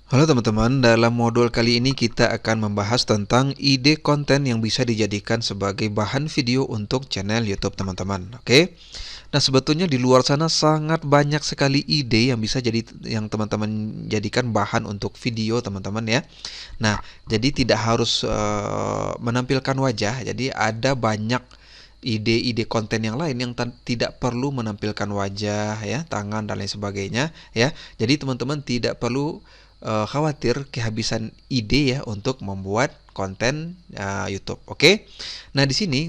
Halo teman-teman, dalam modul kali ini kita akan membahas tentang ide konten yang bisa dijadikan sebagai bahan video untuk channel YouTube teman-teman. Oke. Nah, sebetulnya di luar sana sangat banyak sekali ide yang bisa jadi yang teman-teman jadikan bahan untuk video teman-teman ya. Nah, jadi tidak harus menampilkan wajah. Jadi ada banyak ide-ide konten yang lain yang tidak perlu menampilkan wajah ya, tangan dan lain sebagainya ya. Jadi teman-teman tidak perlu khawatir kehabisan ide ya untuk membuat konten YouTube. Oke. Nah, di sini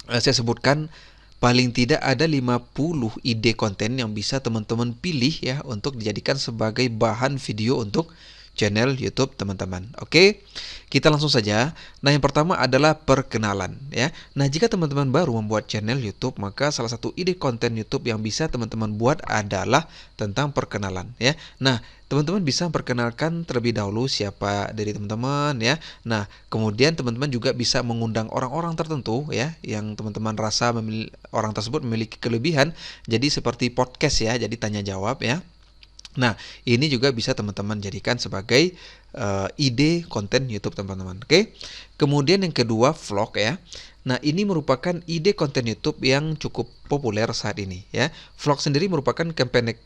saya sebutkan paling tidak ada 50 ide konten yang bisa teman-teman pilih ya untuk dijadikan sebagai bahan video untuk channel YouTube teman-teman. Oke, kita langsung saja. Nah, yang pertama adalah perkenalan ya. Nah, jika teman-teman baru membuat channel YouTube, maka salah satu ide konten YouTube yang bisa teman-teman buat adalah tentang perkenalan ya. Nah, teman-teman bisa perkenalkan terlebih dahulu siapa diri teman-teman ya. Nah, kemudian teman-teman juga bisa mengundang orang-orang tertentu ya yang teman-teman rasa orang tersebut memiliki kelebihan. Jadi seperti podcast ya, jadi tanya jawab ya. Nah, ini juga bisa teman-teman jadikan sebagai ide konten YouTube teman-teman. Oke. Kemudian yang kedua, vlog ya. Nah, ini merupakan ide konten YouTube yang cukup populer saat ini ya. Vlog sendiri merupakan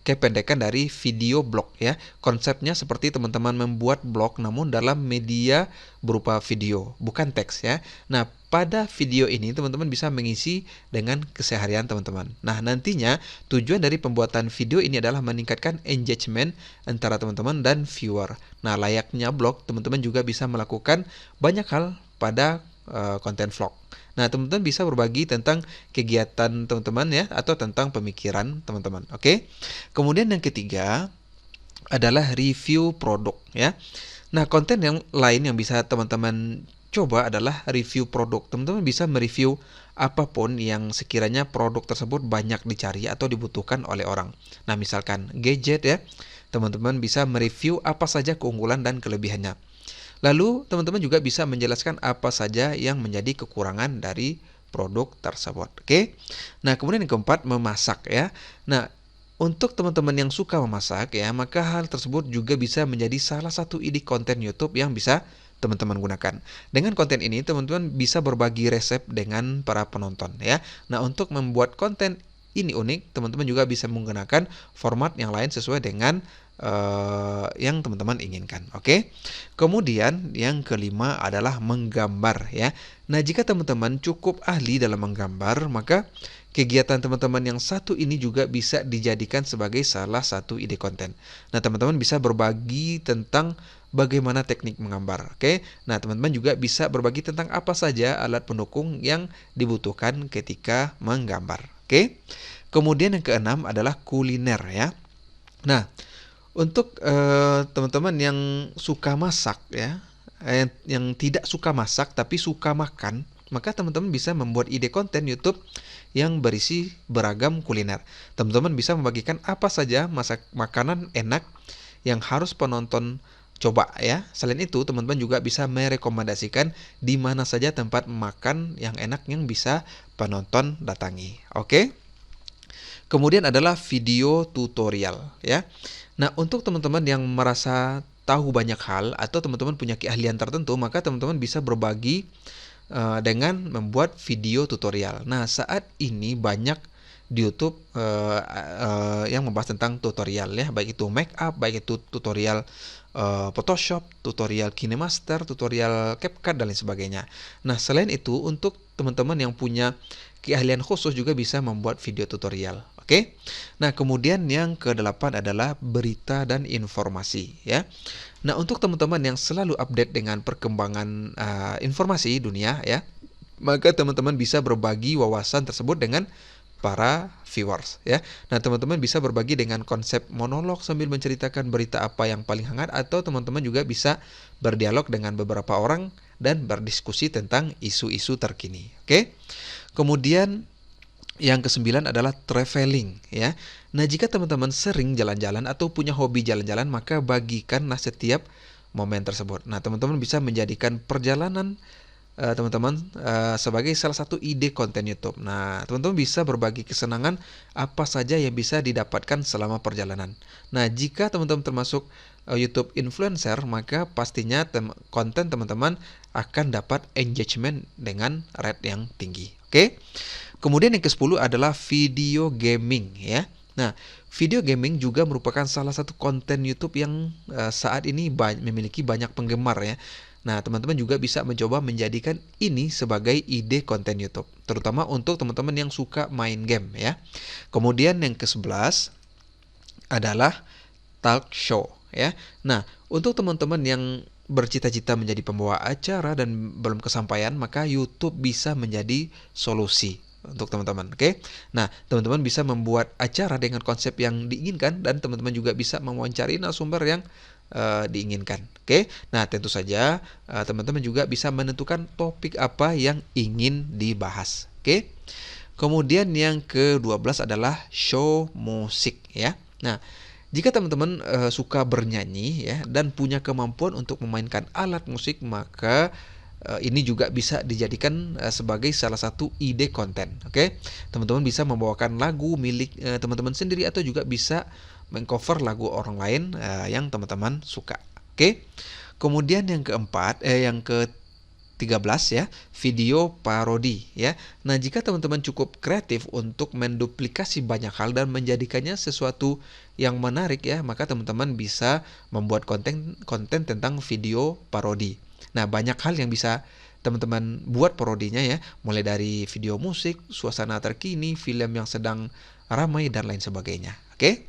kependekan dari video blog ya. Konsepnya seperti teman-teman membuat blog namun dalam media berupa video, bukan teks ya. Nah, pada video ini teman-teman bisa mengisi dengan keseharian teman-teman. Nah, nantinya tujuan dari pembuatan video ini adalah meningkatkan engagement antara teman-teman dan viewer. Nah, layaknya blog, teman-teman juga bisa melakukan banyak hal pada konten vlog. Nah, teman-teman bisa berbagi tentang kegiatan teman-teman ya atau tentang pemikiran teman-teman. Oke. Kemudian yang ketiga adalah review produk ya. Nah, konten yang lain yang bisa teman-teman coba adalah review produk. Teman-teman bisa mereview apapun yang sekiranya produk tersebut banyak dicari atau dibutuhkan oleh orang. Nah, misalkan gadget ya. Teman-teman bisa mereview apa saja keunggulan dan kelebihannya. Lalu teman-teman juga bisa menjelaskan apa saja yang menjadi kekurangan dari produk tersebut. Oke. Nah, kemudian yang keempat, memasak ya. Nah, untuk teman-teman yang suka memasak ya, maka hal tersebut juga bisa menjadi salah satu ide konten YouTube yang bisa teman-teman gunakan. Dengan konten ini teman-teman bisa berbagi resep dengan para penonton ya. Nah, untuk membuat konten ini unik, teman-teman juga bisa menggunakan format yang lain sesuai dengan yang teman-teman inginkan. Oke. Kemudian yang kelima adalah menggambar ya. Nah, jika teman-teman cukup ahli dalam menggambar, maka kegiatan teman-teman yang satu ini juga bisa dijadikan sebagai salah satu ide konten. Nah, teman-teman bisa berbagi tentang bagaimana teknik menggambar. Oke. Nah, teman-teman juga bisa berbagi tentang apa saja alat pendukung yang dibutuhkan ketika menggambar. Oke. Kemudian yang keenam adalah kuliner ya. Nah, untuk teman-teman yang suka masak ya, yang tidak suka masak tapi suka makan, maka teman-teman bisa membuat ide konten YouTube yang berisi beragam kuliner. Teman-teman bisa membagikan apa saja makanan enak yang harus penonton coba ya. Selain itu, teman-teman juga bisa merekomendasikan di mana saja tempat makan yang enak yang bisa penonton datangi. Oke? Kemudian adalah video tutorial ya. Nah, untuk teman-teman yang merasa tahu banyak hal atau teman-teman punya keahlian tertentu, maka teman-teman bisa berbagi dengan membuat video tutorial. Nah, saat ini banyak di YouTube yang membahas tentang tutorial ya, baik itu make up, baik itu tutorial Photoshop, tutorial KineMaster, tutorial CapCut dan lain sebagainya. Nah, selain itu untuk teman-teman yang punya keahlian khusus juga bisa membuat video tutorial. Oke. Nah, kemudian yang kedelapan adalah berita dan informasi ya. Nah, untuk teman-teman yang selalu update dengan perkembangan informasi dunia ya, maka teman-teman bisa berbagi wawasan tersebut dengan para viewers ya. Nah, teman-teman bisa berbagi dengan konsep monolog sambil menceritakan berita apa yang paling hangat atau teman-teman juga bisa berdialog dengan beberapa orang dan berdiskusi tentang isu-isu terkini. Oke. Kemudian yang kesembilan adalah traveling ya. Nah, jika teman-teman sering jalan-jalan atau punya hobi jalan-jalan, maka bagikanlah setiap momen tersebut. Nah, teman-teman bisa menjadikan perjalanan teman-teman sebagai salah satu ide konten YouTube. Nah, teman-teman bisa berbagi kesenangan apa saja yang bisa didapatkan selama perjalanan. Nah, jika teman-teman termasuk YouTube influencer, maka pastinya konten teman-teman akan dapat engagement dengan rate yang tinggi. Oke. Kemudian yang ke-10 adalah video gaming ya. Nah, video gaming juga merupakan salah satu konten YouTube yang saat ini memiliki banyak penggemar ya. Nah, teman-teman juga bisa mencoba menjadikan ini sebagai ide konten YouTube, terutama untuk teman-teman yang suka main game ya. Kemudian yang ke-11 adalah talk show ya. Nah, untuk teman-teman yang bercita-cita menjadi pembawa acara dan belum kesampaian, maka YouTube bisa menjadi solusi untuk teman-teman. Oke. Nah, teman-teman bisa membuat acara dengan konsep yang diinginkan dan teman-teman juga bisa mewawancari narasumber yang diinginkan. Oke. Nah, tentu saja teman-teman juga bisa menentukan topik apa yang ingin dibahas. Oke. Kemudian yang ke-12 adalah show musik ya. Nah, jika teman-teman suka bernyanyi ya dan punya kemampuan untuk memainkan alat musik, maka ini juga bisa dijadikan sebagai salah satu ide konten. Oke. Teman-teman bisa membawakan lagu milik teman-teman sendiri atau juga bisa mengcover lagu orang lain yang teman-teman suka. Oke. Kemudian yang keempat yang ke 13 ya, video parodi ya. Nah, jika teman-teman cukup kreatif untuk menduplikasi banyak hal dan menjadikannya sesuatu yang menarik ya, maka teman-teman bisa membuat konten tentang video parodi. Nah, banyak hal yang bisa teman-teman buat parodinya ya, mulai dari video musik, suasana terkini, film yang sedang ramai dan lain sebagainya. Oke?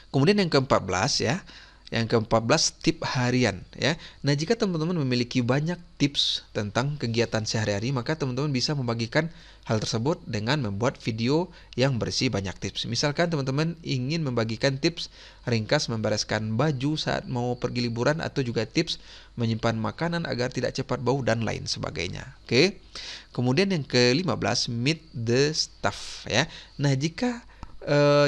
Kemudian yang ke-14 ya. Yang ke-14 tip harian ya. Nah, jika teman-teman memiliki banyak tips tentang kegiatan sehari-hari, maka teman-teman bisa membagikan hal tersebut dengan membuat video yang berisi banyak tips. Misalkan teman-teman ingin membagikan tips ringkas membereskan baju saat mau pergi liburan atau juga tips menyimpan makanan agar tidak cepat bau dan lain sebagainya. Oke. Kemudian yang ke-15 meet the staff ya. Nah, jika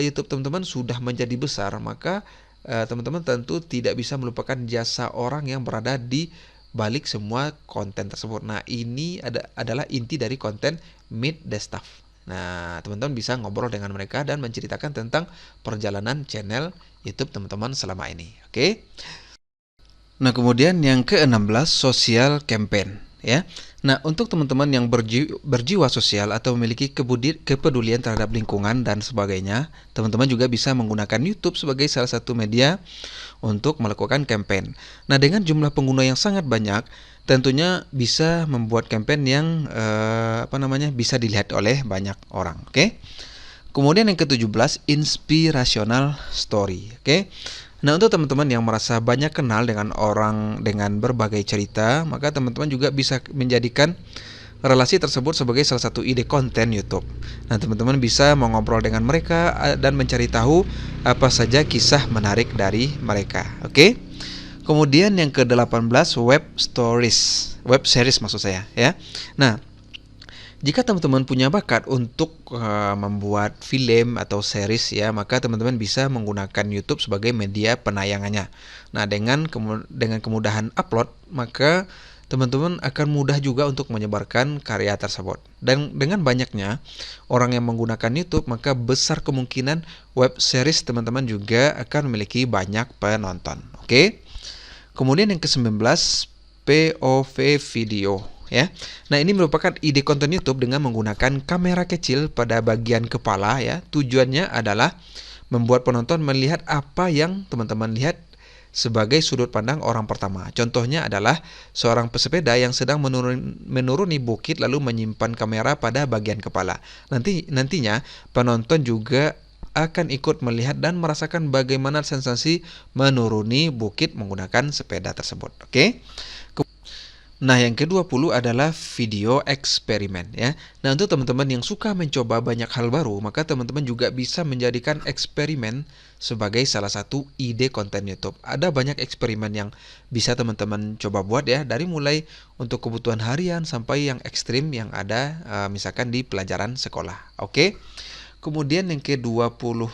YouTube teman-teman sudah menjadi besar, maka teman-teman tentu tidak bisa melupakan jasa orang yang berada di balik semua konten tersebut. Nah, ini adalah inti dari konten Meet the Staff. Nah, teman-teman bisa ngobrol dengan mereka dan menceritakan tentang perjalanan channel YouTube teman-teman selama ini. Oke. Nah, kemudian yang ke-16 social campaign ya. Nah, untuk teman-teman yang berjiwa sosial atau memiliki kepedulian terhadap lingkungan dan sebagainya, teman-teman juga bisa menggunakan YouTube sebagai salah satu media untuk melakukan campaign. Nah, dengan jumlah pengguna yang sangat banyak, tentunya bisa membuat campaign yang bisa dilihat oleh banyak orang. Oke. Kemudian yang ke-17 inspirational story. Oke. Nah, untuk teman-teman yang merasa banyak kenal dengan orang dengan berbagai cerita, maka teman-teman juga bisa menjadikan relasi tersebut sebagai salah satu ide konten YouTube. Nah, teman-teman bisa mengobrol dengan mereka dan mencari tahu apa saja kisah menarik dari mereka. Oke. Kemudian yang ke-18 web series maksud saya ya. Nah, jika teman-teman punya bakat untuk membuat film atau series ya, maka teman-teman bisa menggunakan YouTube sebagai media penayangannya. Nah, dengan kemudahan upload, maka teman-teman akan mudah juga untuk menyebarkan karya tersebut. Dan dengan banyaknya orang yang menggunakan YouTube, maka besar kemungkinan web series teman-teman juga akan memiliki banyak penonton. Oke. Kemudian yang ke-19 POV video ya. Nah, ini merupakan ide konten YouTube dengan menggunakan kamera kecil pada bagian kepala ya. Tujuannya adalah membuat penonton melihat apa yang teman-teman lihat sebagai sudut pandang orang pertama. Contohnya adalah seorang pesepeda yang sedang menuruni bukit lalu menyimpan kamera pada bagian kepala. Nantinya penonton juga akan ikut melihat dan merasakan bagaimana sensasi menuruni bukit menggunakan sepeda tersebut. Oke. Nah, yang ke-20 adalah video eksperimen ya. Nah, untuk teman-teman yang suka mencoba banyak hal baru, maka teman-teman juga bisa menjadikan eksperimen sebagai salah satu ide konten YouTube. Ada banyak eksperimen yang bisa teman-teman coba buat ya, dari mulai untuk kebutuhan harian sampai yang ekstrim yang ada misalkan di pelajaran sekolah. Oke. Kemudian yang ke-21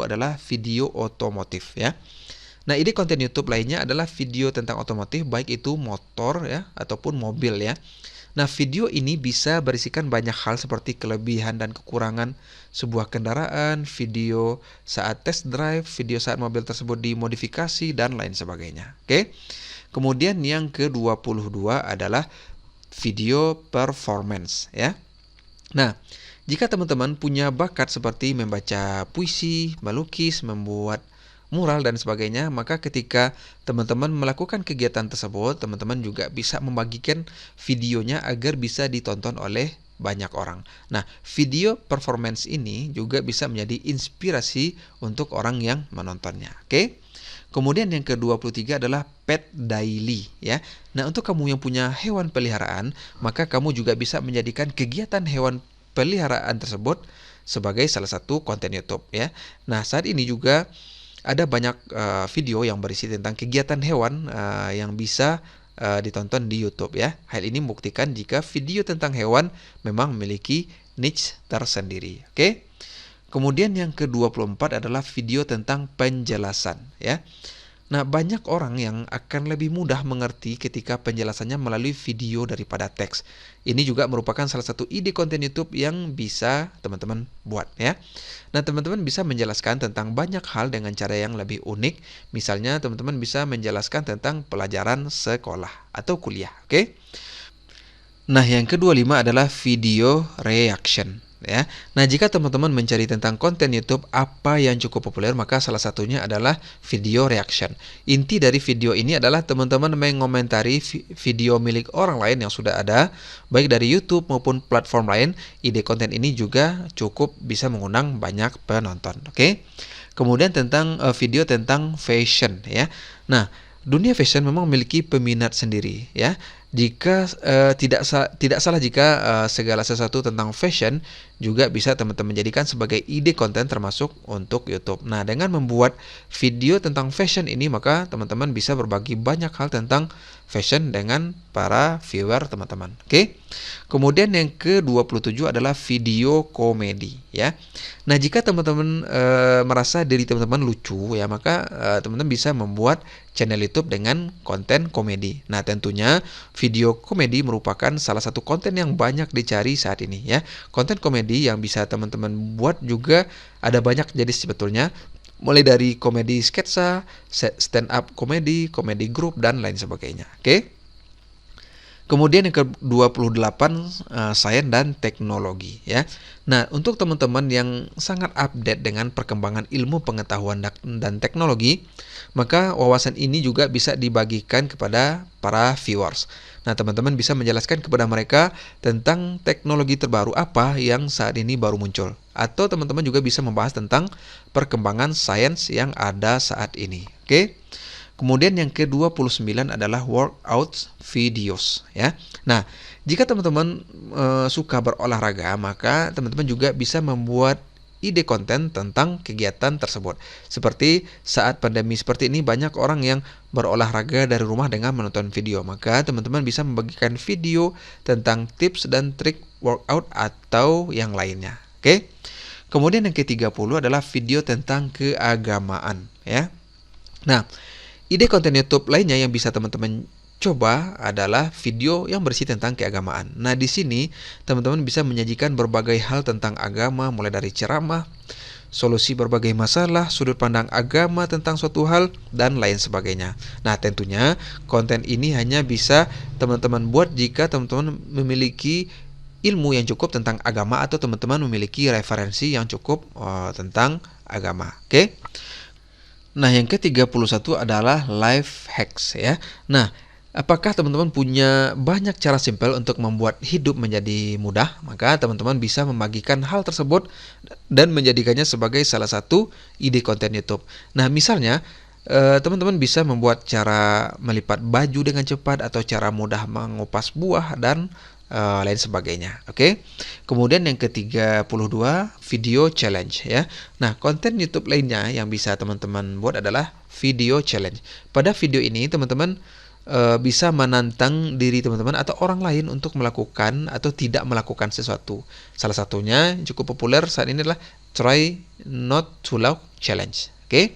adalah video otomotif ya. Nah, ide konten YouTube lainnya adalah video tentang otomotif, baik itu motor ya ataupun mobil ya. Nah, video ini bisa berisikan banyak hal seperti kelebihan dan kekurangan sebuah kendaraan, video saat test drive, video saat mobil tersebut dimodifikasi, dan lain sebagainya. Oke. Kemudian yang ke-22 adalah video performance ya. Nah, jika teman-teman punya bakat seperti membaca puisi, melukis, membuat mural dan sebagainya, maka ketika teman-teman melakukan kegiatan tersebut, teman-teman juga bisa membagikan videonya agar bisa ditonton oleh banyak orang. Nah, video performance ini juga bisa menjadi inspirasi untuk orang yang menontonnya. Oke? Kemudian yang ke-23 adalah pet daily ya. Nah, untuk kamu yang punya hewan peliharaan, maka kamu juga bisa menjadikan kegiatan hewan peliharaan tersebut sebagai salah satu konten YouTube ya. Nah, saat ini juga ada banyak video yang berisi tentang kegiatan hewan yang bisa ditonton di YouTube ya. Hal ini membuktikan jika video tentang hewan memang memiliki niche tersendiri. Oke? Kemudian yang ke-24 adalah video tentang penjelasan ya. Nah, banyak orang yang akan lebih mudah mengerti ketika penjelasannya melalui video daripada teks. Ini juga merupakan salah satu ide konten YouTube yang bisa teman-teman buat ya. Nah, teman-teman bisa menjelaskan tentang banyak hal dengan cara yang lebih unik. Misalnya, teman-teman bisa menjelaskan tentang pelajaran sekolah atau kuliah, oke? Nah, yang ke-25 adalah video reaction ya. Nah, jika teman-teman mencari tentang konten YouTube apa yang cukup populer, maka salah satunya adalah video reaction. Inti dari video ini adalah teman-teman mengomentari video milik orang lain yang sudah ada, baik dari YouTube maupun platform lain. Ide konten ini juga cukup bisa mengundang banyak penonton, oke? Kemudian tentang video tentang fashion ya. Nah, dunia fashion memang memiliki peminat sendiri ya. Jika tidak salah jika segala sesuatu tentang fashion juga bisa teman-teman jadikan sebagai ide konten termasuk untuk YouTube. Nah, dengan membuat video tentang fashion ini, maka teman-teman bisa berbagi banyak hal tentang fashion dengan para viewer teman-teman. Oke. Kemudian yang ke-27 adalah video komedi ya. Nah, jika teman-teman merasa diri teman-teman lucu ya, maka teman-teman bisa membuat channel YouTube dengan konten komedi. Nah, tentunya video komedi merupakan salah satu konten yang banyak dicari saat ini ya. Konten komedi yang bisa teman-teman buat juga ada banyak jenis sebetulnya. Mulai dari komedi sketsa, stand up komedi, komedi grup, dan lain sebagainya. Oke. Kemudian yang ke-28 sains dan teknologi ya. Nah, untuk teman-teman yang sangat update dengan perkembangan ilmu pengetahuan dan teknologi, maka wawasan ini juga bisa dibagikan kepada para viewers. Nah, teman-teman bisa menjelaskan kepada mereka tentang teknologi terbaru apa yang saat ini baru muncul. Atau teman-teman juga bisa membahas tentang perkembangan sains yang ada saat ini. Oke. Kemudian yang ke-29 adalah workout videos ya. Nah, jika teman-teman suka berolahraga, maka teman-teman juga bisa membuat ide konten tentang kegiatan tersebut. Seperti saat pandemi seperti ini, banyak orang yang berolahraga dari rumah dengan menonton video. Maka teman-teman bisa membagikan video tentang tips dan trik workout atau yang lainnya. Oke. Kemudian yang ke-30 adalah video tentang keagamaan ya. Nah, ide konten YouTube lainnya yang bisa teman-teman coba adalah video yang bersih tentang keagamaan. Nah, di sini teman-teman bisa menyajikan berbagai hal tentang agama, mulai dari ceramah, solusi berbagai masalah, sudut pandang agama tentang suatu hal, dan lain sebagainya. Nah, tentunya konten ini hanya bisa teman-teman buat jika teman-teman memiliki ilmu yang cukup tentang agama atau teman-teman memiliki referensi yang cukup tentang agama. Oke? Nah, yang ke-31 adalah life hacks ya. Nah, apakah teman-teman punya banyak cara simpel untuk membuat hidup menjadi mudah? Maka teman-teman bisa membagikan hal tersebut dan menjadikannya sebagai salah satu ide konten YouTube. Nah, misalnya teman-teman bisa membuat cara melipat baju dengan cepat atau cara mudah mengupas buah dan lain sebagainya. Oke. Kemudian yang ke-32 video challenge ya. Nah, konten YouTube lainnya yang bisa teman-teman buat adalah video challenge. Pada video ini teman-teman bisa menantang diri teman-teman atau orang lain untuk melakukan atau tidak melakukan sesuatu. Salah satunya yang cukup populer saat ini adalah try not to laugh challenge. Oke.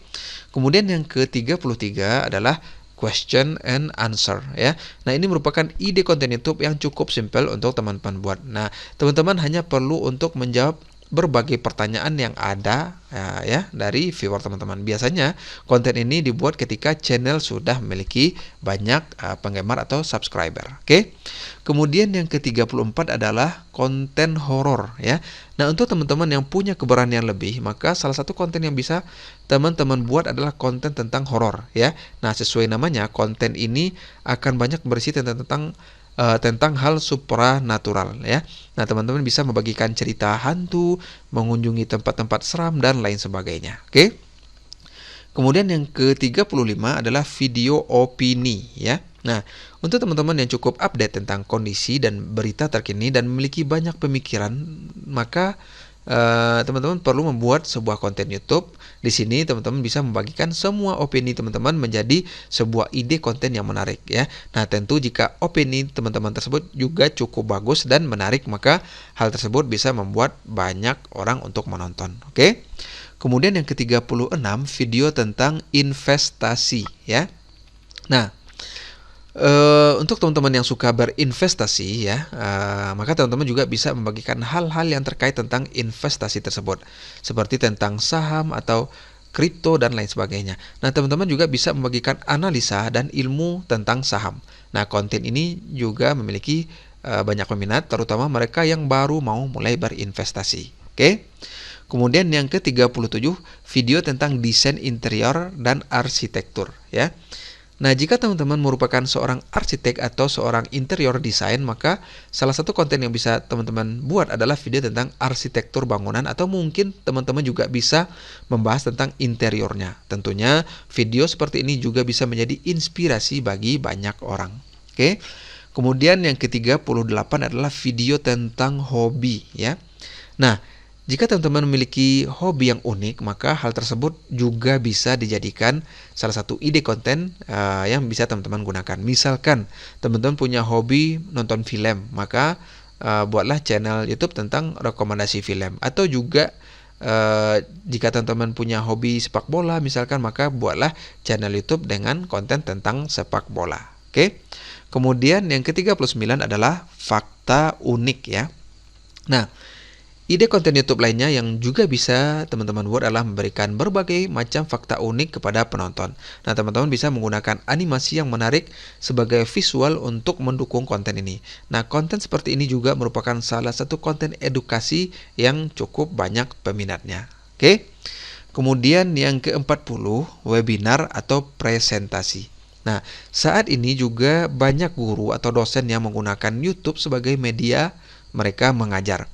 Kemudian yang ke-33 adalah question and answer ya. Nah, ini merupakan ide konten YouTube yang cukup simpel untuk teman-teman buat. Nah, teman-teman hanya perlu untuk menjawab berbagai pertanyaan yang ada ya dari viewer teman-teman. Biasanya konten ini dibuat ketika channel sudah memiliki banyak penggemar atau subscriber. Oke. Kemudian yang ke-34 adalah konten horor ya. Nah, untuk teman-teman yang punya keberanian lebih, maka salah satu konten yang bisa teman-teman buat adalah konten tentang horor ya. Nah, sesuai namanya, konten ini akan banyak berisi tentang hal supranatural ya. Nah, teman-teman bisa membagikan cerita hantu, mengunjungi tempat-tempat seram dan lain sebagainya. Oke. Kemudian yang ke-35 adalah video opini ya. Nah, untuk teman-teman yang cukup update tentang kondisi dan berita terkini dan memiliki banyak pemikiran, maka teman-teman perlu membuat sebuah konten YouTube. Di sini teman-teman bisa membagikan semua opini teman-teman menjadi sebuah ide konten yang menarik ya. Nah, tentu jika opini teman-teman tersebut juga cukup bagus dan menarik, maka hal tersebut bisa membuat banyak orang untuk menonton. Oke. Kemudian yang ke-36 video tentang investasi ya. Nah, untuk teman-teman yang suka berinvestasi ya, maka teman-teman juga bisa membagikan hal-hal yang terkait tentang investasi tersebut, seperti tentang saham atau kripto dan lain sebagainya. Nah, teman-teman juga bisa membagikan analisa dan ilmu tentang saham. Nah, konten ini juga memiliki banyak peminat, terutama mereka yang baru mau mulai berinvestasi. Oke. Kemudian yang ke-37 video tentang desain interior dan arsitektur ya. Nah, jika teman-teman merupakan seorang arsitek atau seorang interior design, maka salah satu konten yang bisa teman-teman buat adalah video tentang arsitektur bangunan, atau mungkin teman-teman juga bisa membahas tentang interiornya. Tentunya video seperti ini juga bisa menjadi inspirasi bagi banyak orang. Oke. Kemudian yang ke-38 adalah video tentang hobi ya. Nah, jika teman-teman memiliki hobi yang unik, maka hal tersebut juga bisa dijadikan salah satu ide konten yang bisa teman-teman gunakan. Misalkan teman-teman punya hobi nonton film, maka buatlah channel YouTube tentang rekomendasi film. Atau juga jika teman-teman punya hobi sepak bola, misalkan, maka buatlah channel YouTube dengan konten tentang sepak bola. Oke. Kemudian yang ke-39 adalah fakta unik ya. Nah, ide konten YouTube lainnya yang juga bisa teman-teman buat adalah memberikan berbagai macam fakta unik kepada penonton. Nah, teman-teman bisa menggunakan animasi yang menarik sebagai visual untuk mendukung konten ini. Nah, konten seperti ini juga merupakan salah satu konten edukasi yang cukup banyak peminatnya. Oke. Kemudian yang ke-40, webinar atau presentasi. Nah, saat ini juga banyak guru atau dosen yang menggunakan YouTube sebagai media mereka mengajar.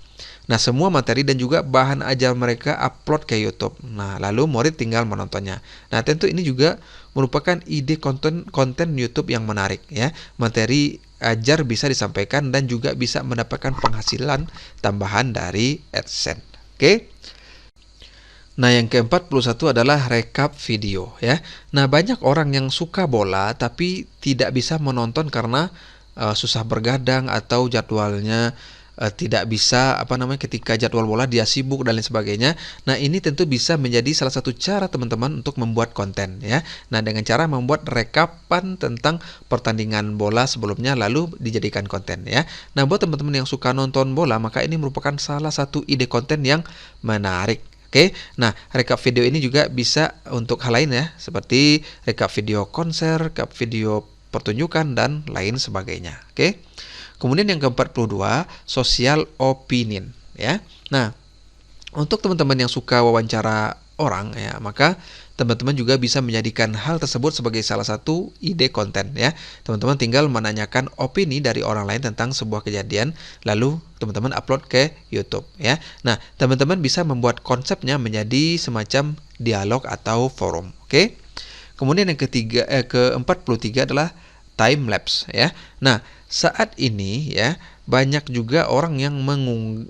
Nah, semua materi dan juga bahan ajar mereka upload ke YouTube. Nah, lalu murid tinggal menontonnya. Nah, tentu ini juga merupakan ide konten YouTube yang menarik ya. Materi ajar bisa disampaikan dan juga bisa mendapatkan penghasilan tambahan dari AdSense. Oke. Nah, yang ke-41 adalah rekap video ya. Nah, banyak orang yang suka bola tapi tidak bisa menonton karena susah bergadang atau jadwalnya tidak bisa ketika jadwal bola dia sibuk dan lain sebagainya. Nah, ini tentu bisa menjadi salah satu cara teman-teman untuk membuat konten ya. Nah, dengan cara membuat rekapan tentang pertandingan bola sebelumnya lalu dijadikan konten ya. Nah, buat teman-teman yang suka nonton bola, maka ini merupakan salah satu ide konten yang menarik. Oke. Nah, rekap video ini juga bisa untuk hal lain ya, seperti rekap video konser, rekap video pertunjukan dan lain sebagainya. Oke. Kemudian yang ke-42, social opinion ya. Nah, untuk teman-teman yang suka wawancara orang ya, maka teman-teman juga bisa menjadikan hal tersebut sebagai salah satu ide konten ya. Teman-teman tinggal menanyakan opini dari orang lain tentang sebuah kejadian, lalu teman-teman upload ke YouTube ya. Nah, teman-teman bisa membuat konsepnya menjadi semacam dialog atau forum. Oke. Kemudian yang ke-43 adalah time lapse ya. Nah, saat ini ya banyak juga orang yang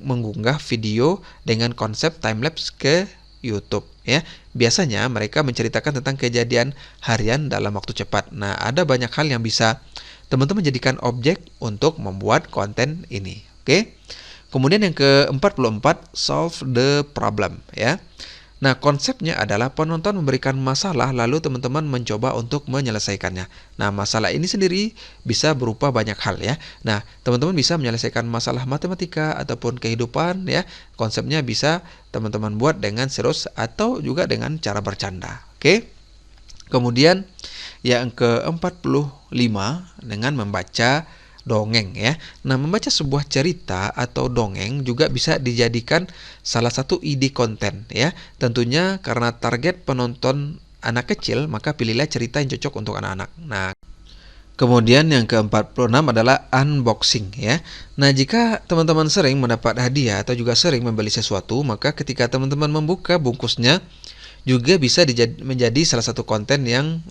mengunggah video dengan konsep time lapse ke YouTube ya. Biasanya mereka menceritakan tentang kejadian harian dalam waktu cepat. Nah, ada banyak hal yang bisa teman-teman jadikan objek untuk membuat konten ini. Oke. Kemudian yang ke-44, solve the problem ya. Nah, konsepnya adalah penonton memberikan masalah lalu teman-teman mencoba untuk menyelesaikannya. Nah, masalah ini sendiri bisa berupa banyak hal ya. Nah, teman-teman bisa menyelesaikan masalah matematika ataupun kehidupan ya. Konsepnya bisa teman-teman buat dengan serius atau juga dengan cara bercanda. Oke? Kemudian yang ke-45 dengan membaca dongeng ya. Nah, membaca sebuah cerita atau dongeng juga bisa dijadikan salah satu ide konten ya. Tentunya karena target penonton anak kecil, maka pilihlah cerita yang cocok untuk anak-anak. Nah, kemudian yang ke-46 adalah unboxing ya. Nah, jika teman-teman sering mendapat hadiah atau juga sering membeli sesuatu, maka ketika teman-teman membuka bungkusnya juga bisa menjadi salah satu konten yang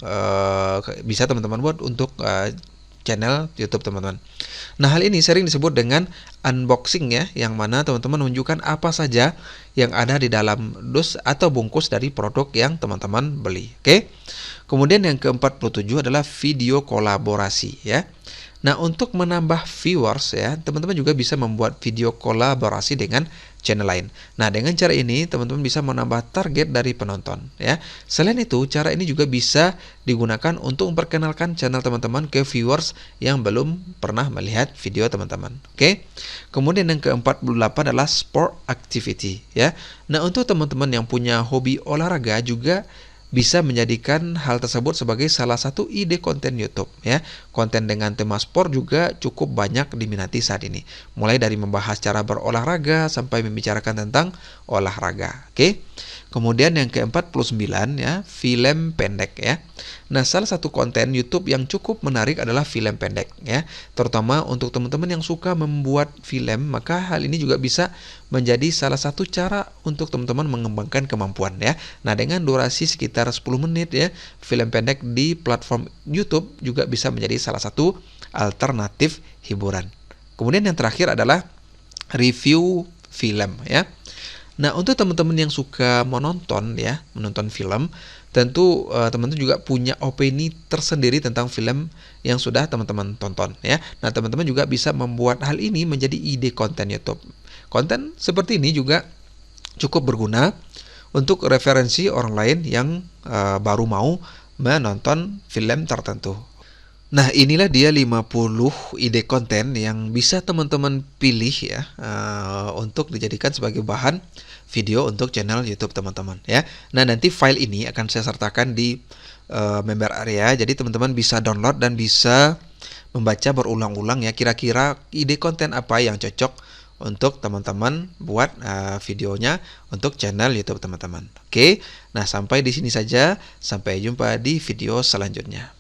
bisa teman-teman buat untuk channel YouTube teman-teman. Nah, hal ini sering disebut dengan unboxing ya, yang mana teman-teman menunjukkan apa saja yang ada di dalam dus atau bungkus dari produk yang teman-teman beli. Oke. Kemudian yang ke-47 adalah video kolaborasi ya. Nah, untuk menambah viewers ya, teman-teman juga bisa membuat video kolaborasi dengan channel lain. Nah, dengan cara ini teman-teman bisa menambah target dari penonton ya. Selain itu, cara ini juga bisa digunakan untuk memperkenalkan channel teman-teman ke viewers yang belum pernah melihat video teman-teman. Oke. Kemudian yang ke-48 adalah sport activity ya. Nah, untuk teman-teman yang punya hobi olahraga juga bisa menjadikan hal tersebut sebagai salah satu ide konten YouTube ya. Konten dengan tema sport juga cukup banyak diminati saat ini. Mulai dari membahas cara berolahraga sampai membicarakan tentang olahraga. Oke. Kemudian yang ke-49 ya, film pendek ya. Nah, salah satu konten YouTube yang cukup menarik adalah film pendek ya. Terutama untuk teman-teman yang suka membuat film, maka hal ini juga bisa menjadi salah satu cara untuk teman-teman mengembangkan kemampuan ya. Nah, dengan durasi sekitar 10 menit ya, film pendek di platform YouTube juga bisa menjadi salah satu alternatif hiburan. Kemudian yang terakhir adalah review film ya. Nah, untuk teman-teman yang suka menonton ya, menonton film, tentu teman-teman juga punya opini tersendiri tentang film yang sudah teman-teman tonton ya. Nah, teman-teman juga bisa membuat hal ini menjadi ide konten YouTube. Konten seperti ini juga cukup berguna untuk referensi orang lain yang baru mau menonton film tertentu. Nah, inilah dia 50 ide konten yang bisa teman-teman pilih ya untuk dijadikan sebagai bahan video untuk channel YouTube teman-teman ya. Nah, nanti file ini akan saya sertakan di member area, jadi teman-teman bisa download dan bisa membaca berulang-ulang ya kira-kira ide konten apa yang cocok untuk teman-teman buat videonya untuk channel YouTube teman-teman. Oke. Nah, sampai di sini saja. Sampai jumpa di video selanjutnya.